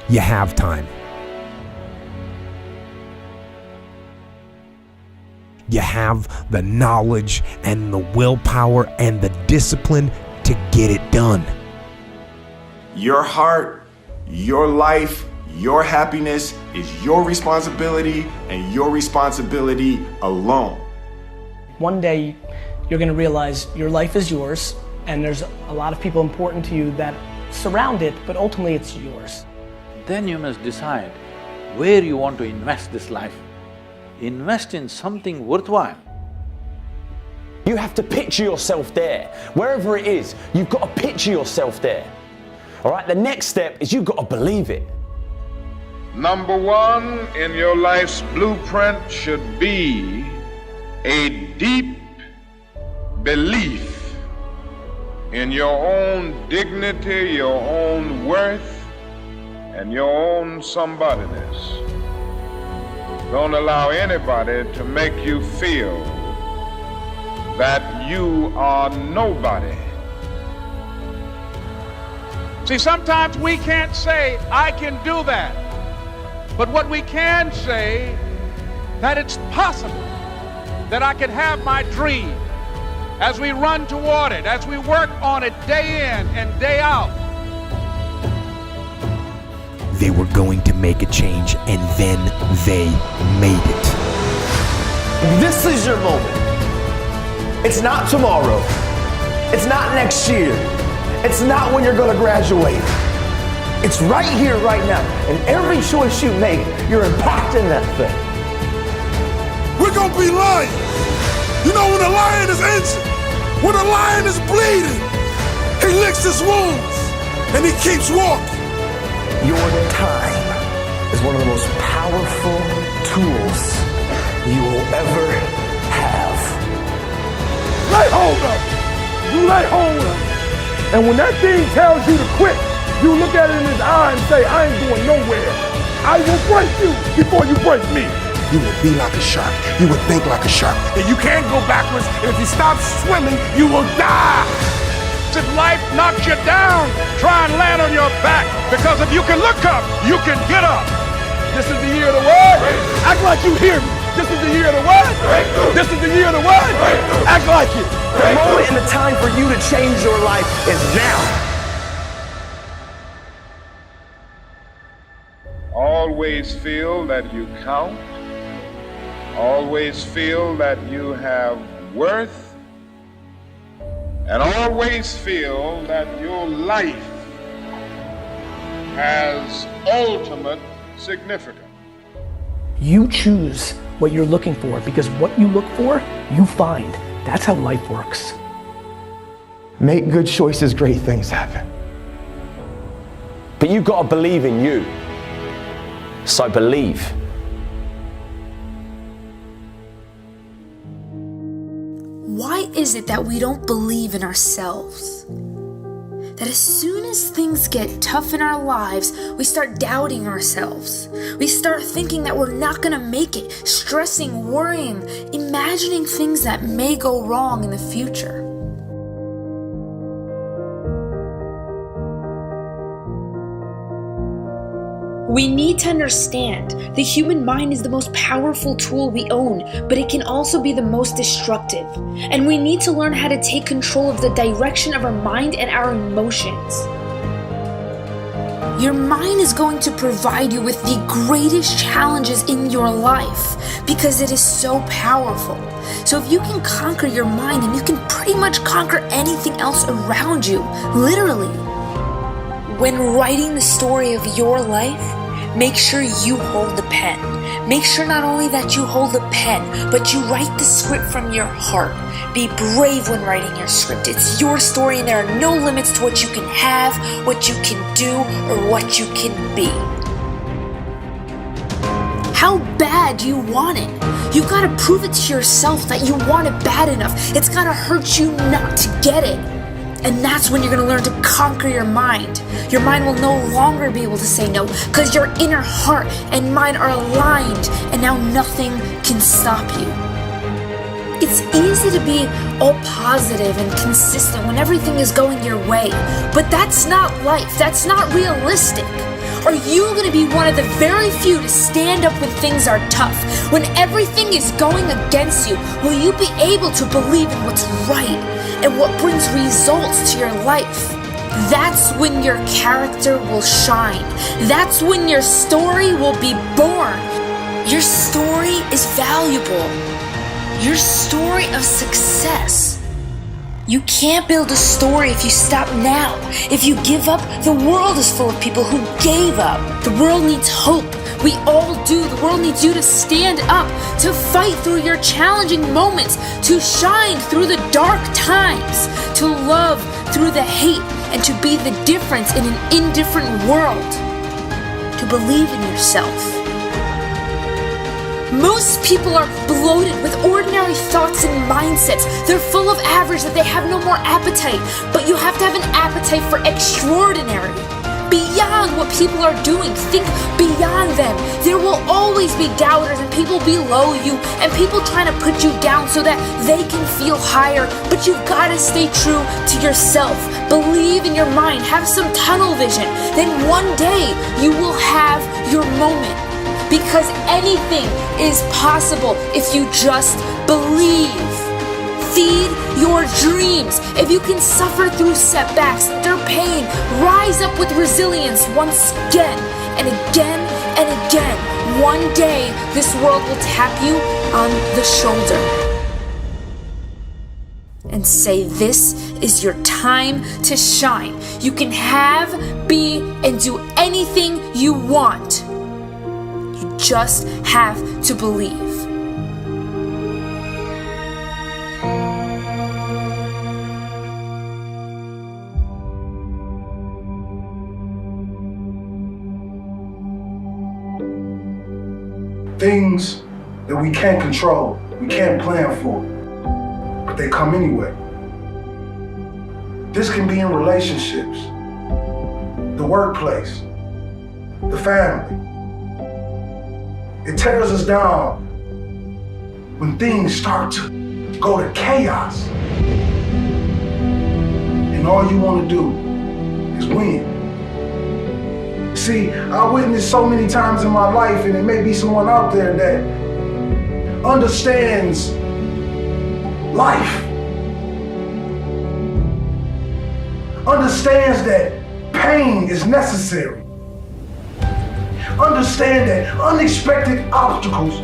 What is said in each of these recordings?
you have time. You have the knowledge and the willpower and the discipline to get it done. Your heart, your life, your happiness is your responsibility and your responsibility alone. One day, you're going to realize your life is yours, and there's a lot of people important to you that surround it, but ultimately it's yours. Then you must decide where you want to invest this life. Invest in something worthwhile. You have to picture yourself there. Wherever it is, you've got to picture yourself there. All right, the next step is you've got to believe it. Number one in your life's blueprint should be a deep belief in your own dignity, your own worth, and your own somebodyness. Don't allow anybody to make you feel that you are nobody. See, sometimes we can't say, I can do that. But what we can say, that it's possible that I can have my dream as we run toward it, as we work on it day in and day out. They were going to make a change, and then they made it. This is your moment. It's not tomorrow. It's not next year. It's not when you're going to graduate. It's right here, right now. And every choice you make, you're impacting that thing. We're going to be lions. You know, when a lion is injured, when a lion is bleeding, he licks his wounds and he keeps walking. Your time is one of the most powerful tools you will ever have. Lay hold of it. You lay hold of it. And when that thing tells you to quit, you look at it in his eye and say, I ain't going nowhere. I will break you before you break me. You will be like a shark. You will think like a shark. And you can't go backwards. And if you stop swimming, you will die. If life knocks you down, try and land on your back, because if you can look up, you can get up. This is the year of the word. Act like you hear me. This is the year of the word. This is the year of the word. Act like it. The moment and the time for you to change your life is now. Always feel that you count. Always feel that you have worth. And always feel that your life has ultimate significance. You choose what you're looking for, because what you look for, you find. That's how life works. Make good choices, great things happen. But you've got to believe in you. So believe. Why is it that we don't believe in ourselves? That as soon as things get tough in our lives, we start doubting ourselves. We start thinking that we're not gonna make it, stressing, worrying, imagining things that may go wrong in the future. We need to understand the human mind is the most powerful tool we own, but it can also be the most destructive. And we need to learn how to take control of the direction of our mind and our emotions. Your mind is going to provide you with the greatest challenges in your life because it is so powerful. So if you can conquer your mind, and you can pretty much conquer anything else around you, literally. When writing the story of your life, make sure you hold the pen. Make sure not only that you hold the pen, but you write the script from your heart. Be brave when writing your script. It's your story, and there are no limits to what you can have, what you can do, or what you can be. How bad do you want it? You gotta prove it to yourself that you want it bad enough. It's gotta hurt you not to get it. And that's when you're gonna learn to conquer your mind. Your mind will no longer be able to say no, because your inner heart and mind are aligned, and now nothing can stop you. It's easy to be all positive and consistent when everything is going your way, but that's not life. That's not realistic. Are you going to be one of the very few to stand up when things are tough? When everything is going against you, will you be able to believe in what's right and what brings results to your life? That's when your character will shine. That's when your story will be born. Your story is valuable. Your story of success. You can't build a story if you stop now. If you give up, the world is full of people who gave up. The world needs hope. We all do. The world needs you to stand up, to fight through your challenging moments, to shine through the dark times, to love through the hate, and to be the difference in an indifferent world. To believe in yourself. Most people are bloated with ordinary thoughts and mindsets. They're full of average that they have no more appetite. But you have to have an appetite for extraordinary. Beyond what people are doing. Think beyond them. There will always be doubters and people below you and people trying to put you down so that they can feel higher. But you've got to stay true to yourself. Believe in your mind. Have some tunnel vision. Then one day you will have your moment. Because anything is possible if you just believe. Feed your dreams. If you can suffer through setbacks, through pain, rise up with resilience once again and again and again. One day, this world will tap you on the shoulder and say, this is your time to shine. You can have, be, and do anything you want. You just have to believe. Things that we can't control, we can't plan for, but they come anyway. This can be in relationships, the workplace, the family. It tears us down when things start to go to chaos. And all you want to do is win. See, I witnessed so many times in my life, and it may be someone out there that understands life, understands that pain is necessary, understand that unexpected obstacles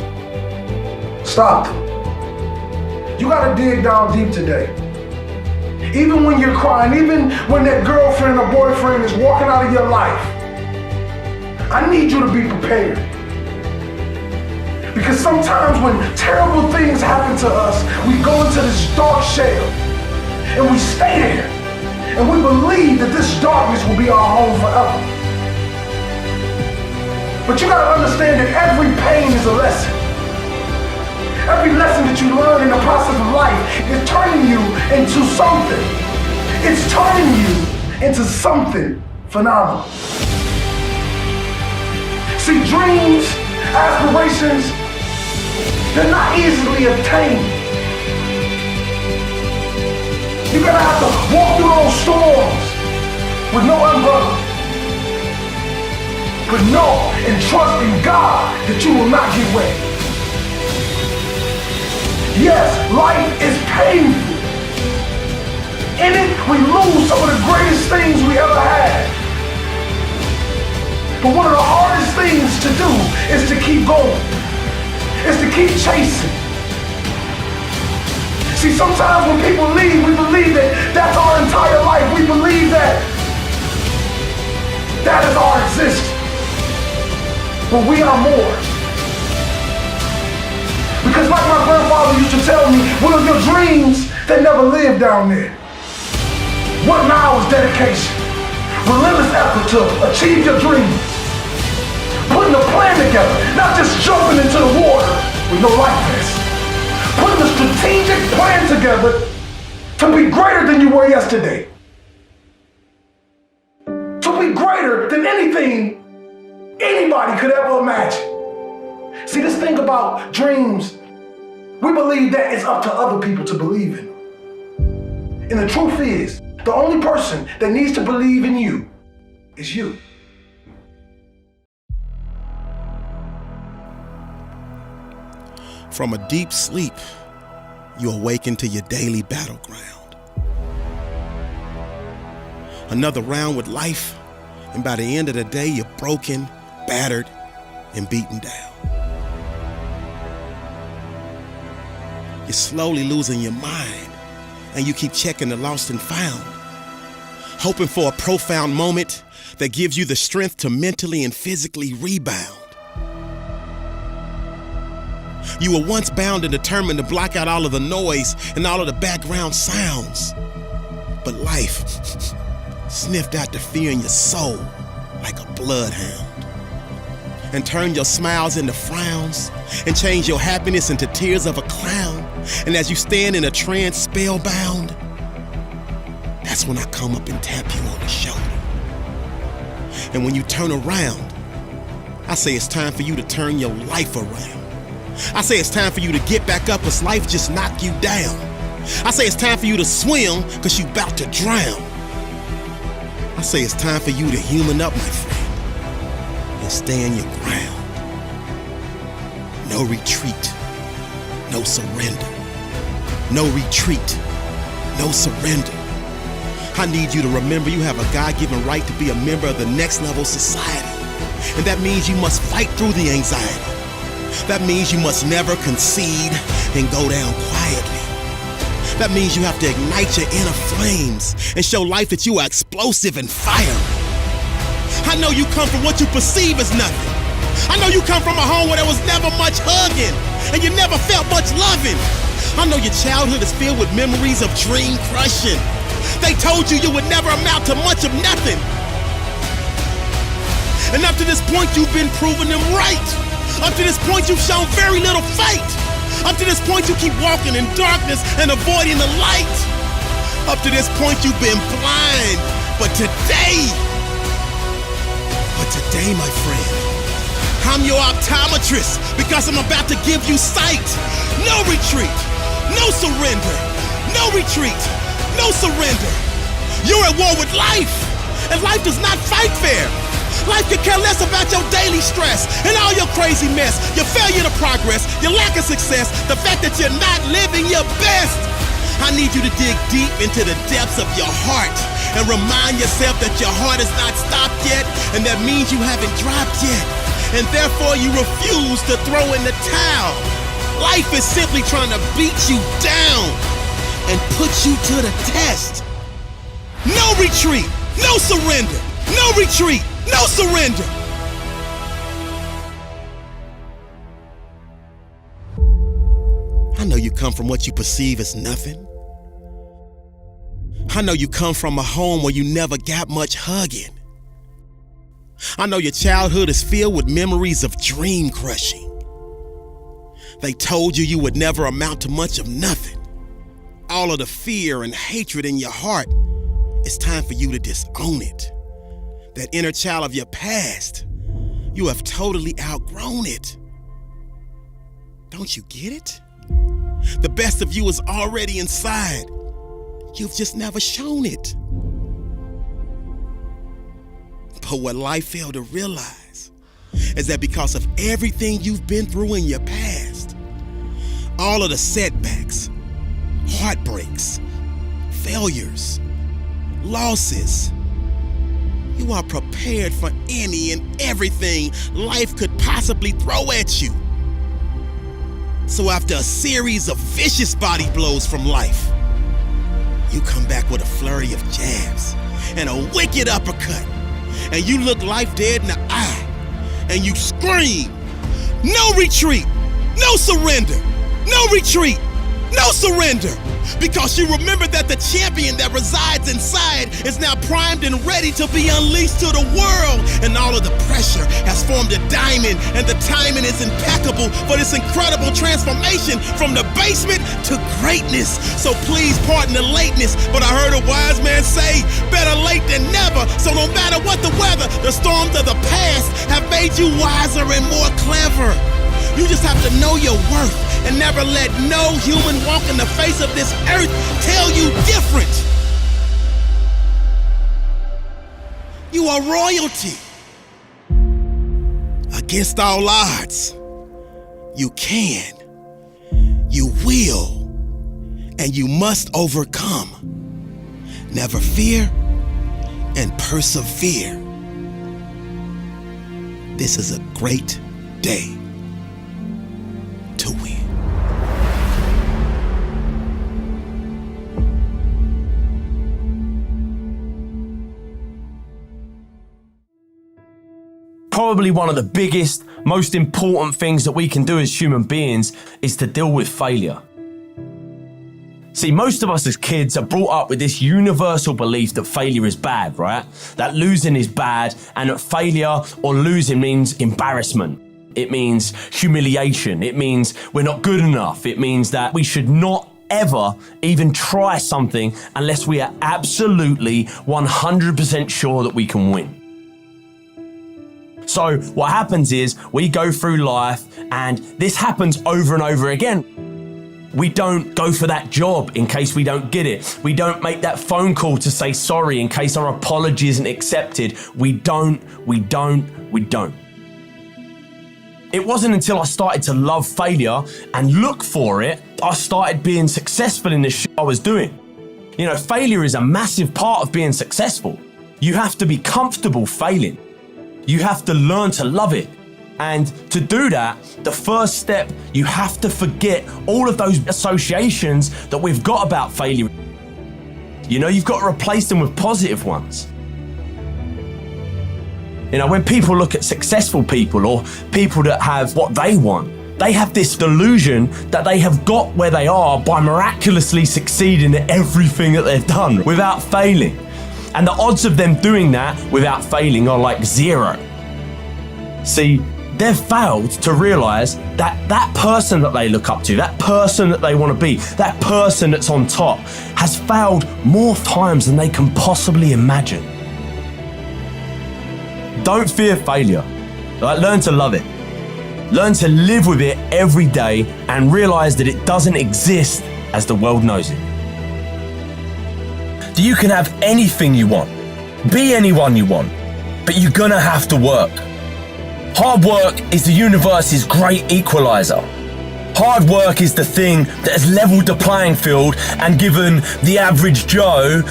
stop them. You gotta dig down deep today. Even when you're crying, even when that girlfriend or boyfriend is walking out of your life, I need you to be prepared. Because sometimes when terrible things happen to us, we go into this dark shell and we stay there and we believe that this darkness will be our home forever. But you gotta understand that every pain is a lesson. Every lesson that you learn in the process of life is turning you into something. It's turning you into something phenomenal. See, dreams, aspirations, they're not easily obtained. You're gonna have to walk through those storms with no umbrella. But know and trust in God that you will not get wet. Yes, life is painful. In it, we lose some of the greatest things we ever had. But one of the hardest things to do is to keep going, is to keep chasing. See, sometimes when people leave, we believe that that's our entire life. We believe that that is our existence. But we are more. Because like my grandfather used to tell me, one of your dreams, they never live down there. What now is dedication? Relentless effort to achieve your dreams. Putting a plan together, not just jumping into the water with no life vest. Putting a strategic plan together to be greater than you were yesterday. To be greater than anything anybody could ever imagine. See, this thing about dreams, we believe that it's up to other people to believe in them. And the truth is, the only person that needs to believe in you is you. From a deep sleep, you awaken to your daily battleground. Another round with life, and by the end of the day, you're broken, battered, and beaten down. You're slowly losing your mind, and you keep checking the lost and found, hoping for a profound moment that gives you the strength to mentally and physically rebound. You were once bound and determined to block out all of the noise and all of the background sounds. But life sniffed out the fear in your soul like a bloodhound and turned your smiles into frowns and changed your happiness into tears of a clown. And as you stand in a trance spellbound, that's when I come up and tap you on the shoulder. And when you turn around, I say it's time for you to turn your life around. I say it's time for you to get back up cause life just knocked you down. I say it's time for you to swim cause you about to drown. I say it's time for you to human up, my friend, and stand your ground. No retreat, no surrender. No retreat, no surrender. I need you to remember you have a God-given right to be a member of the next level society. And that means you must fight through the anxiety. That means you must never concede and go down quietly. That means you have to ignite your inner flames and show life that you are explosive and fiery. I know you come from what you perceive as nothing. I know you come from a home where there was never much hugging and you never felt much loving. I know your childhood is filled with memories of dream crushing. They told you you would never amount to much of nothing. And up to this point, you've been proving them right. Up to this point, you've shown very little fight. Up to this point, you keep walking in darkness and avoiding the light. Up to this point, you've been blind. But today, my friend, I'm your optometrist because I'm about to give you sight. No retreat, no surrender. No retreat, no surrender. You're at war with life, and life does not fight fair. Life could care less about your daily stress and all your crazy mess, your failure to progress, your lack of success, the fact that you're not living your best. I need you to dig deep into the depths of your heart and remind yourself that your heart has not stopped yet, and that means you haven't dropped yet, and therefore you refuse to throw in the towel. Life is simply trying to beat you down and put you to the test. No retreat, no surrender. No retreat, no surrender. I know you come from what you perceive as nothing. I know you come from a home where you never got much hugging. I know your childhood is filled with memories of dream crushing. They told you you would never amount to much of nothing. All of the fear and hatred in your heart, it's time for you to disown it. That inner child of your past, you have totally outgrown it. Don't you get it? The best of you is already inside. You've just never shown it. But what life failed to realize is that because of everything you've been through in your past, all of the setbacks, heartbreaks, failures, losses, you are prepared for any and everything life could possibly throw at you. So after a series of vicious body blows from life, you come back with a flurry of jabs and a wicked uppercut, and you look life dead in the eye, and you scream, no retreat, no surrender, no retreat, no surrender. Because you remember that the champion that resides inside is now primed and ready to be unleashed to the world. And all of the pressure has formed a diamond, and the timing is impeccable for this incredible transformation from the basement to greatness. So please pardon the lateness, but I heard a wise man say, better late than never. So no matter what the weather, the storms of the past have made you wiser and more clever. You just have to know your worth and never let no human walk in the face of this earth tell you different. You are royalty. Against all odds, you can You will, and you must overcome. Never fear and persevere. This is a great day to win. Probably one of the biggest, most important things that we can do as human beings is to deal with failure. See, most of us as kids are brought up with this universal belief that failure is bad, right? That losing is bad, and that failure or losing means embarrassment. It means humiliation. It means we're not good enough. It means that we should not ever even try something unless we are absolutely 100% sure that we can win. So what happens is we go through life, and this happens over and over again. We don't go for that job in case we don't get it. We don't make that phone call to say sorry in case our apology isn't accepted. We don't. It wasn't until I started to love failure and look for it, I started being successful in the shit I was doing. You know, failure is a massive part of being successful. You have to be comfortable failing. You have to learn to love it. And to do that, the first step, you have to forget all of those associations that we've got about failure. You know, you've got to replace them with positive ones. You know, when people look at successful people or people that have what they want, they have this delusion that they have got where they are by miraculously succeeding at everything that they've done without failing. And the odds of them doing that without failing are like zero. See, they've failed to realize that that person that they look up to, that person that they want to be, that person that's on top, has failed more times than they can possibly imagine. Don't fear failure. Learn to love it. Learn to live with it every day and realize that it doesn't exist as the world knows it. You can have anything you want, be anyone you want, but you're gonna have to work. Hard work is the universe's great equalizer. Hard work is the thing that has leveled the playing field and given the average Joe,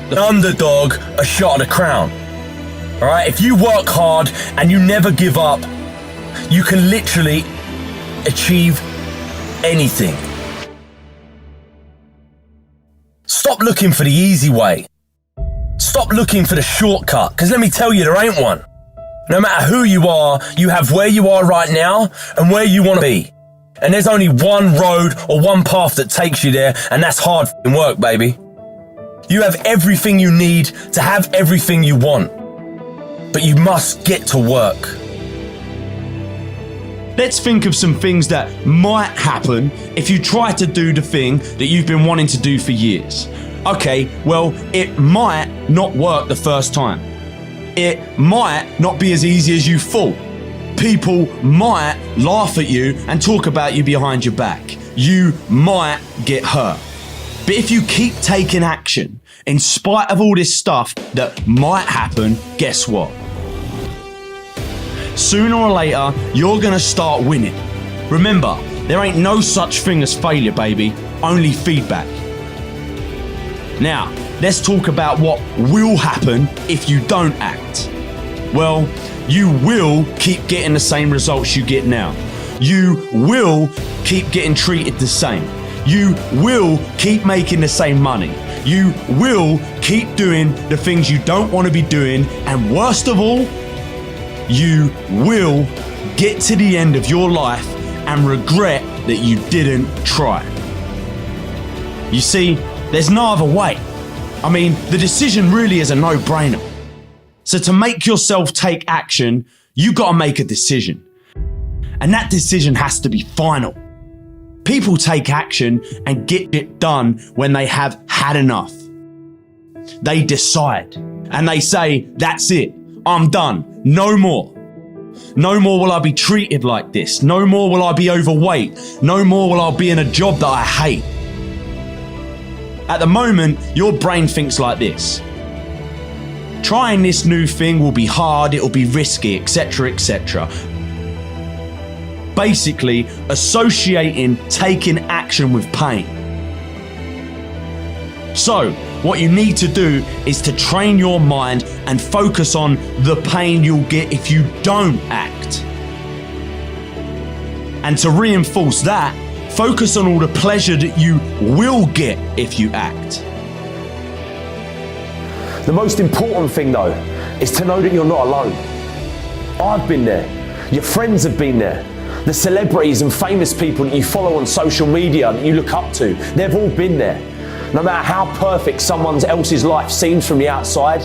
the underdog, a shot at a crown. All right, if you work hard and you never give up, you can literally achieve anything. Stop looking for the easy way. Stop looking for the shortcut, because let me tell you, there ain't one. No matter who you are, you have where you are right now and where you want to be. And there's only one road or one path that takes you there, and that's hard work, baby. You have everything you need to have everything you want, but you must get to work. Let's think of some things that might happen if you try to do the thing that you've been wanting to do for years. Okay, well, it might not work the first time. It might not be as easy as you thought. People might laugh at you and talk about you behind your back. You might get hurt. But if you keep taking action, in spite of all this stuff that might happen, guess what? Sooner or later, you're gonna start winning. Remember, there ain't no such thing as failure, baby, only feedback. Now, let's talk about what will happen if you don't act. Well, you will keep getting the same results you get now. You will keep getting treated the same. You will keep making the same money. You will keep doing the things you don't want to be doing, and worst of all, you will get to the end of your life and regret that you didn't try. You see, there's no other way. I mean, the decision really is a no-brainer. So to make yourself take action, you gotta make a decision. And that decision has to be final. People take action and get it done when they have had enough. They decide and they say, that's it, I'm done, no more. No more will I be treated like this. No more will I be overweight. No more will I be in a job that I hate. At the moment, your brain thinks like this. Trying this new thing will be hard, it'll be risky, etc., etc. basically associating taking action with pain. So, what you need to do is to train your mind and focus on the pain you'll get if you don't act. And to reinforce that, focus on all the pleasure that you will get if you act. The most important thing though is to know that you're not alone. I've been there, your friends have been there, the celebrities and famous people that you follow on social media that you look up to, they've all been there. No matter how perfect someone else's life seems from the outside,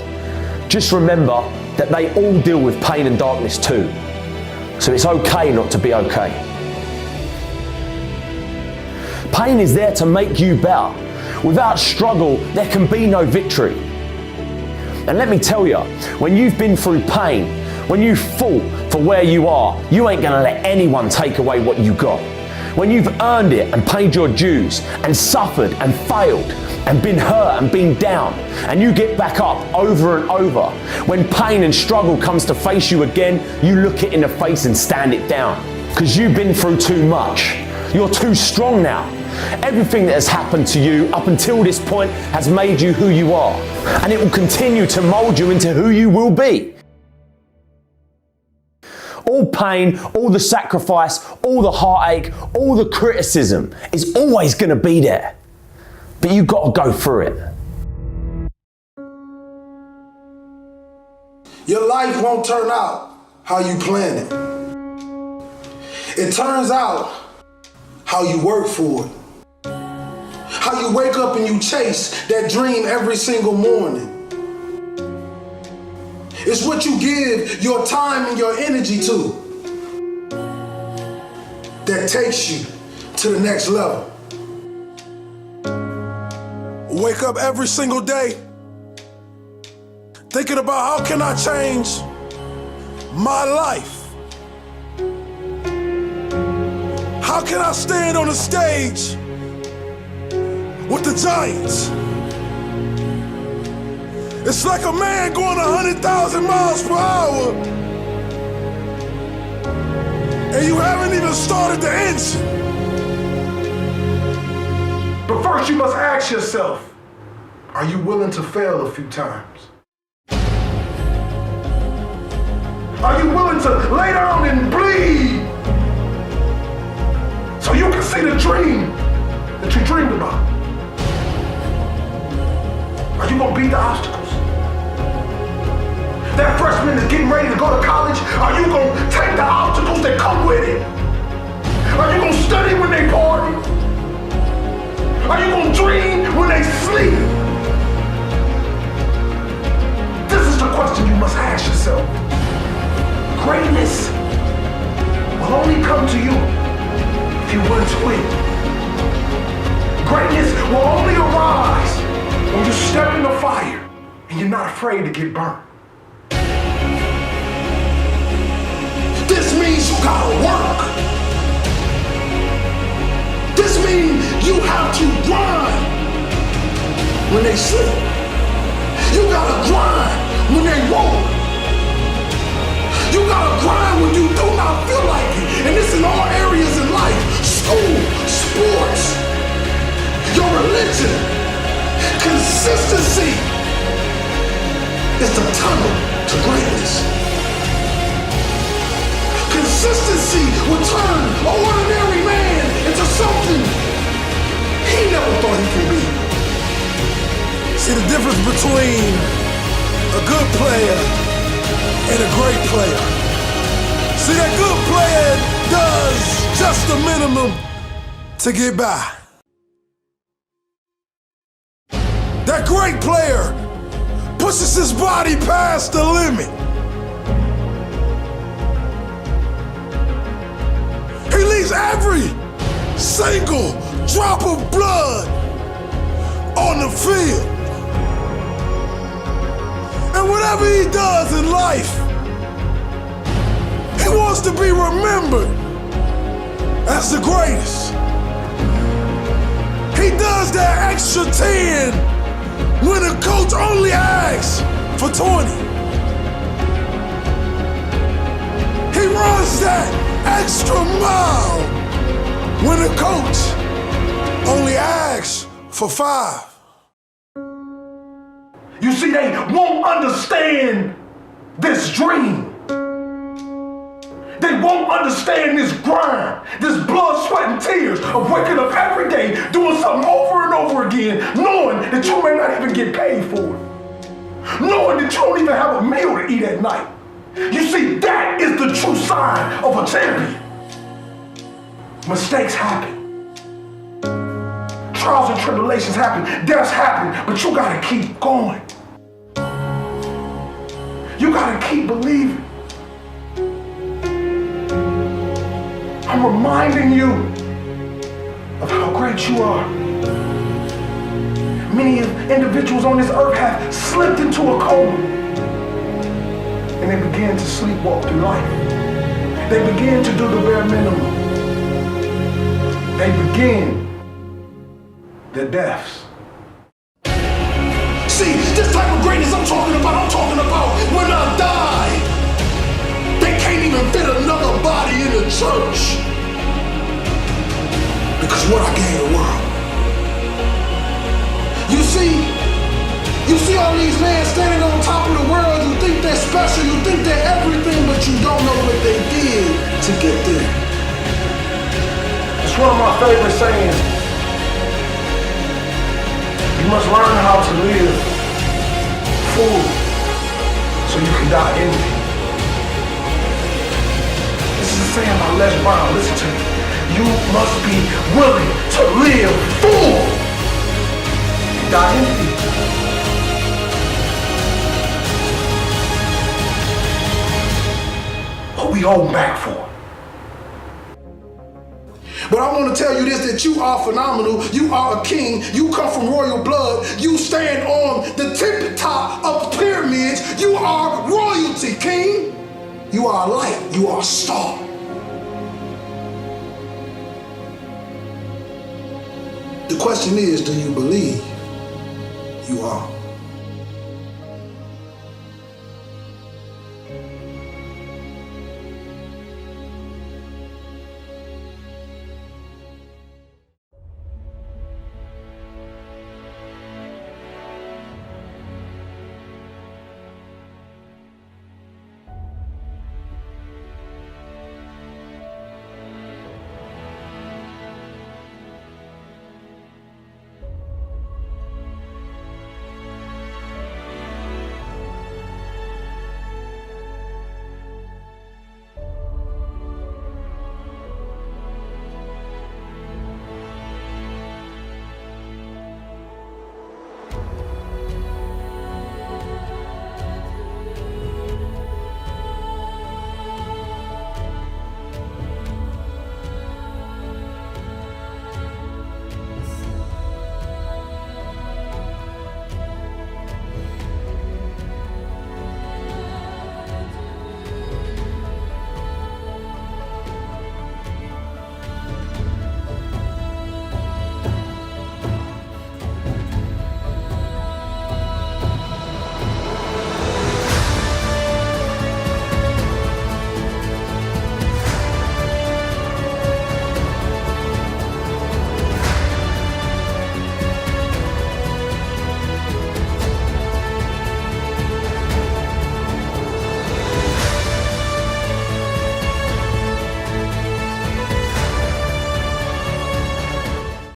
just remember that they all deal with pain and darkness too. So it's okay not to be okay. Pain is there to make you better. Without struggle, there can be no victory. And let me tell you, when you've been through pain, when you fought for where you are, you ain't gonna let anyone take away what you got. When you've earned it and paid your dues and suffered and failed and been hurt and been down, and you get back up over and over, when pain and struggle comes to face you again, you look it in the face and stand it down. Because you've been through too much. You're too strong now. Everything that has happened to you up until this point has made you who you are, and it will continue to mold you into who you will be. All pain, all the sacrifice, all the heartache, all the criticism is always going to be there. But you've got to go through it. Your life won't turn out how you planned it. It turns out how you work for it. How you wake up and you chase that dream every single morning. It's what you give your time and your energy to that takes you to the next level. Wake up every single day thinking about how can I change my life? How can I stand on the stage with the giants? It's like a man going 100,000 miles per hour and you haven't even started the engine. But first you must ask yourself, are you willing to fail a few times? Are you willing to lay down and bleed so you can see the dream that you dreamed about? Are you gonna beat the obstacles? That freshman is getting ready to go to college, are you gonna take the obstacles that come with it? Are you gonna study when they party? Are you gonna dream when they sleep? This is the question you must ask yourself. Greatness will only come to you if you're willing to win. Greatness will only arise when you step in the fire and you're not afraid to get burnt. This means you gotta work. This means you have to grind when they sleep. You gotta grind when they won't. You gotta grind when you do not feel like it. And this in all areas in life. School, sports, your religion. Consistency is the tunnel to greatness. Consistency will turn an ordinary man into something he never thought he could be. See the difference between a good player and a great player. See, that good player does just the minimum to get by. That great player pushes his body past the limit. He leaves every single drop of blood on the field. And whatever he does in life, he wants to be remembered as the greatest. He does that extra 10 when a coach only asks for 20. He runs that extra mile when a coach only asks for 5. You see, they won't understand this dream. They won't understand this grind, this blood, sweat, and tears of waking up every day, doing something over and over again, knowing that you may not even get paid for it. Knowing that you don't even have a meal to eat at night. You see, that is the true sign of a champion. Mistakes happen. Trials and tribulations happen. Deaths happen, but you gotta keep going. You gotta keep believing. I'm reminding you of how great you are. Many individuals on this earth have slipped into a coma and they begin to sleepwalk through life. They begin to do the bare minimum. They begin their deaths. See, this type of greatness I'm talking about when I die. They can't even fit another body in the church. Because what I gave the world. You see all these men standing on top of the world. You think they're special, you think they're everything, but you don't know what they did to get there. It's one of my favorite sayings. You must learn how to live full so you can die empty. This is a saying by Les Brown. Listen to me. You must be willing to live full and die empty. What we hold back for. But I want to tell you this, that you are phenomenal. You are a king. You come from royal blood. You stand on the tip top of the pyramids. You are royalty, king. You are a light. You are a star. The question is, do you believe you are?